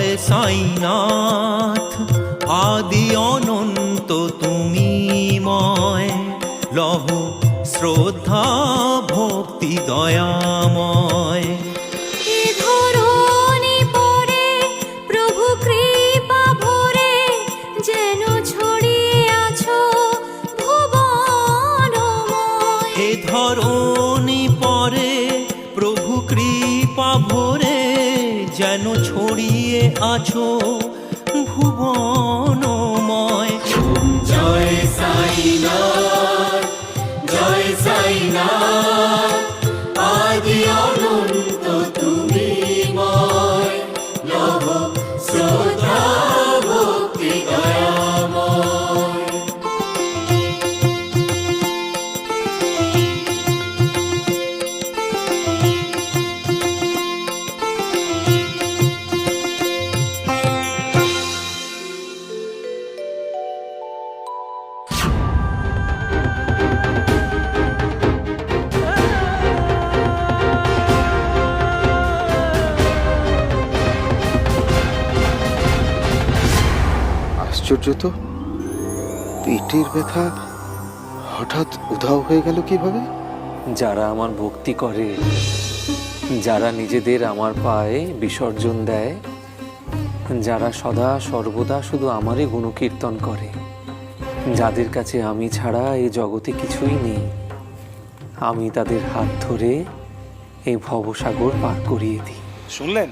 জয় সাইনাথ, আদি অনন্ত তুমি ময়, লহ শ্রদ্ধা ভক্তি দয়াময়। এ ধরণী পরে প্রভু কৃপা ভরে, যেন ছড়িয়ে আছো ভুবনময়। এ ধরণী পরে প্রভু কৃপা ভরে, যেন ছড়িয়ে আছো ভুবনময়। জয় সাইনাথ, জয় সাইনাথ, আদি অনন্ত তুমি ময়, লহ শ্রদ্ধা ভক্তি দয়াময়। আশ্চর্য তো, পেটের ব্যথা হঠাৎ উধাও হয়ে গেল কিভাবে? যারা আমার ভক্তি করে, যারা নিজেদের আমার পায়ে বিসর্জন দেয়, যারা সদা সর্বদা শুধু আমারই গুণকীর্তন করে, যাদের কাছে আমি ছাড়া এই জগতে কিছুই নেই, আমি তাদের হাত ধরে এই ভবসাগর পার করিয়ে দিই। শুনলেন,